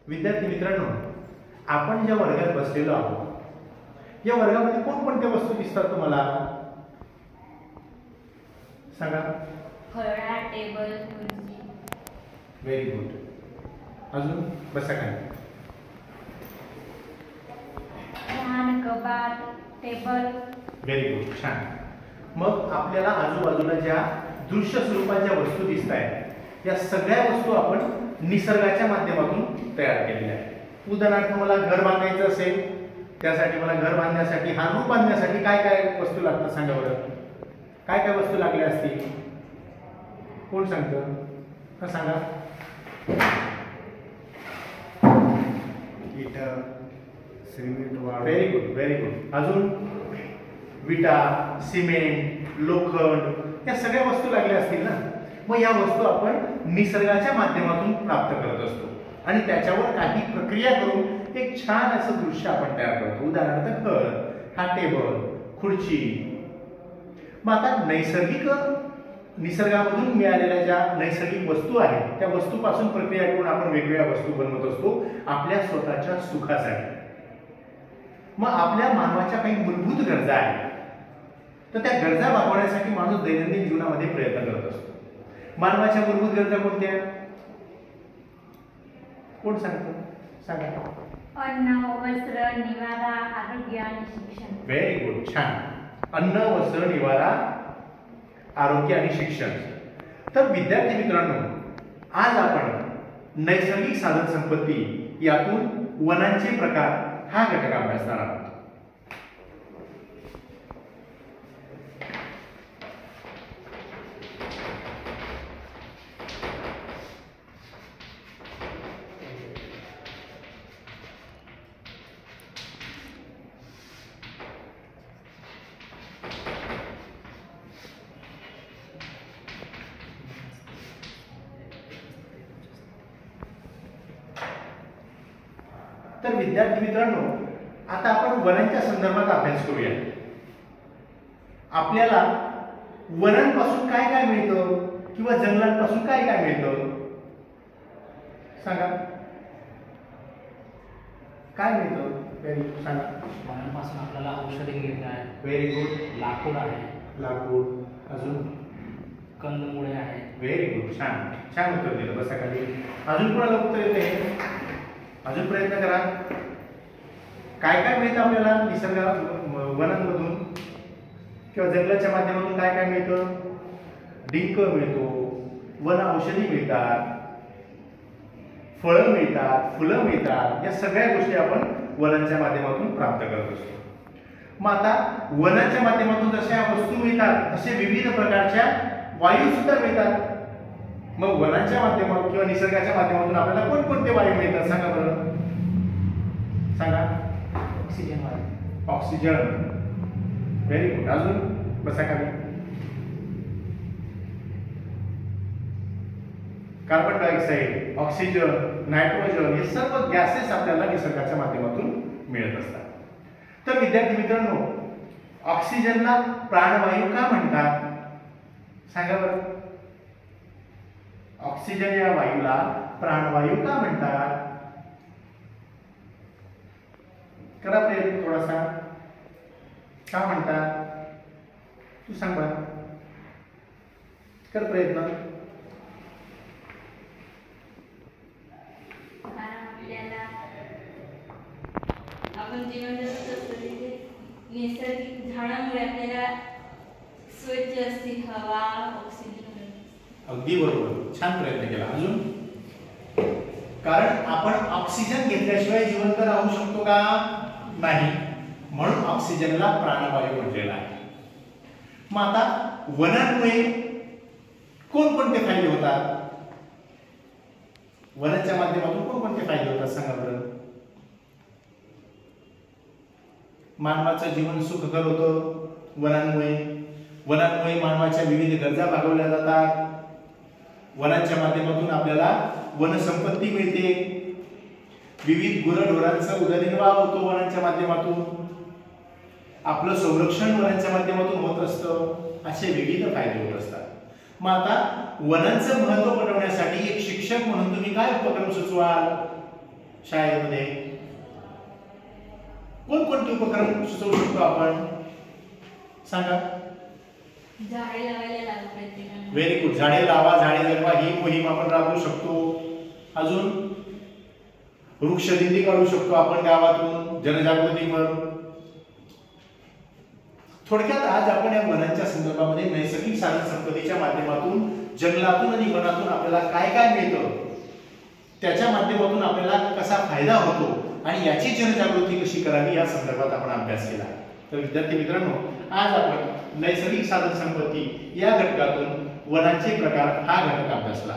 विद्यार्थी मित्रांनो, आपण ज्या वर्गात बसलेलो आहोत या वर्गामध्ये कोणकोणत्या वस्तू दिसतात तुम्हाला सांगा? फळा, टेबल, खुर्ची. Very good. अजून बसा खाली. फॅन, कपाट, टेबल. व्हेरी गुड, छान. मग आपल्याला आजूबाजूला ज्या दृश्य स्वरूपाच्या वस्तू दिसत आहेत या सगळ्या वस्तू आपण निसर्गाच्या माध्यमातून तयार केलेल्या आहेत. उदाहरणार्थ मला घर बांधायचं असेल, त्यासाठी मला घर बांधण्यासाठी हा रूम बांधण्यासाठी काय काय वस्तू लागतात सांगा बरं? काय काय वस्तू लागल्या असतील? कोण सांगतं? का सांगा? विटा, सिमेंट, वाळू. Very good, very good. अजून विटा, सिमेंट, लोखंड या सगळ्या वस्तू लागल्या असतील ना. मग या वस्तू आपण निसर्गाच्या माध्यमातून प्राप्त करत असतो आणि त्याच्यावर काही प्रक्रिया करून एक छान असं दृश्य आपण तयार करतो. उदाहरणार्थ घर, हा टेबल, खुर्ची. मग आता निसर्गामधून मिळालेल्या ज्या नैसर्गिक वस्तू आहेत त्या वस्तूपासून प्रक्रिया करून आपण वेगवेगळ्या वस्तू बनवत असतो आपल्या स्वतःच्या सुखासाठी. मग आपल्या मानवाच्या काही मूलभूत गरजा आहेत तर त्या गरजा भागवण्यासाठी माणूस दैनंदिन जीवनामध्ये प्रयत्न करत असतो. मानवाच्या मूलभूत गरजा कोणत्या? कोण सांगतो? सांगा. अन्न, वस्त्र, निवारा, आरोग्य आणि शिक्षण. व्हेरी गुड, छान. अन्न, वस्त्र, निवारा, आरोग्य आणि शिक्षण. तर विद्यार्थी मित्रांनो, आज आपण नैसर्गिक साधन संपत्ती यातून वनांचे प्रकार हा घटक अभ्यासणार आहोत. तर विद्यार्थी मित्रांनो, आता आपण वनांच्या संदर्भात अभ्यास करूया. आपल्याला वनांपासून काय काय मिळतं किंवा जंगलांपासून काय काय मिळतं सांगा? काय मिळतं? व्हेरी गुड, सांगा. वनांपासून आपल्याला औषधे मिळतात. Very good. लाकूड आहे. लाकूड. अजून कंदमुळे आहे. व्हेरी गुड, छान छान उत्तर दिलं. बसा खाली. अजून कोणाला उत्तर येते? अजून प्रयत्न करा. काय काय मिळतं आपल्याला वनांमधून किंवा जंगलाच्या माध्यमातून? काय काय मिळतं? डिंक मिळतो, वन औषधी मिळतात, फळं मिळतात, फुलं मिळतात. या सगळ्या गोष्टी आपण वनांच्या माध्यमातून प्राप्त करत असतो. मग आता वनाच्या माध्यमातून जशा वस्तू मिळतात तसे विविध प्रकारच्या वायू सुद्धा मिळतात. मग वनांच्या माध्यमातून किंवा निसर्गाच्या माध्यमातून आपल्याला कोणकोणते वायू मिळतात सांगा बरं? सांगा. ऑक्सिजन वायू. ऑक्सिजन. Very good. अजून बसा खाली. कार्बन डायऑक्साईड, ऑक्सिजन, नायट्रोजन हे सर्व गॅसेस आपल्याला निसर्गाच्या माध्यमातून मिळत असतात. तर विद्यार्थी मित्रांनो, ऑक्सिजनला प्राणवायू का म्हणतात सांगा बरं? ऑक्सिजन या वायूला प्राणवायू का म्हणतात? करा प्रयत्न थोडासा. का म्हणतात? तू सांग बरं. कर प्रयत्न. आपण जीवन जगत असतो तिथे नैसर्गिक झाडांमुळे आपल्याला स्वच्छ असते हवा, ऑक्सिजन. अगदी बरोबर, छान प्रयत्न केला. अजून? कारण आपण ऑक्सिजन घेतल्याशिवाय जिवंत राहू शकतो का? नाही. म्हणून ऑक्सिजनला प्राणवायू म्हटलेला आहे. मग आता वनांमुळे कोणकोणते फायदे होतात? वनाच्या माध्यमातून कोणकोणते फायदे होतात सांगा बरं? मानवाचं जीवन सुखकर होतं वनांमुळे. वनांमुळे मानवाच्या विविध गरजा भागवल्या जातात. वनांच्या माध्यमातून आपल्याला वनसंपत्ती मिळते. विविध गुरढोरांचा उदरनिर्वाह होतो वनांच्या माध्यमातून. आपलं संरक्षण वनांच्या माध्यमातून होत असतं. असे विविध फायदे होत असतात. मग आता वनांचं महत्त्व पटवण्यासाठी एक शिक्षक म्हणून तुम्ही काय उपक्रम सुचवाल? शाळेमध्ये कोणकोणते उपक्रम सुचवू शकतो आपण? सांगा. झाडे लावायला लागू प्रत्येकाने. Very good. झाडे लावा झाडे जगवा ही मोहीम आपण राबवू शकतो. अजून वृक्षदिंडी काढू शकतो आपण गावातून जनजागृती म्हणून. थोडक्यात आज आपण या वनांच्या संदर्भामध्ये नैसर्गिक साधन संपत्तीच्या माध्यमातून जंगलातून आणि वनातून आपल्याला काय काय मिळतं, त्याच्या माध्यमातून आपल्याला कसा फायदा होतो आणि याची जनजागृती कशी करावी या संदर्भात आपण अभ्यास केला. तर विद्यार्थी मित्रांनो, आज आपण नैसर्गिक साधन संपत्ती या घटकातून वनांचे प्रकार हा घटक अभ्यासला.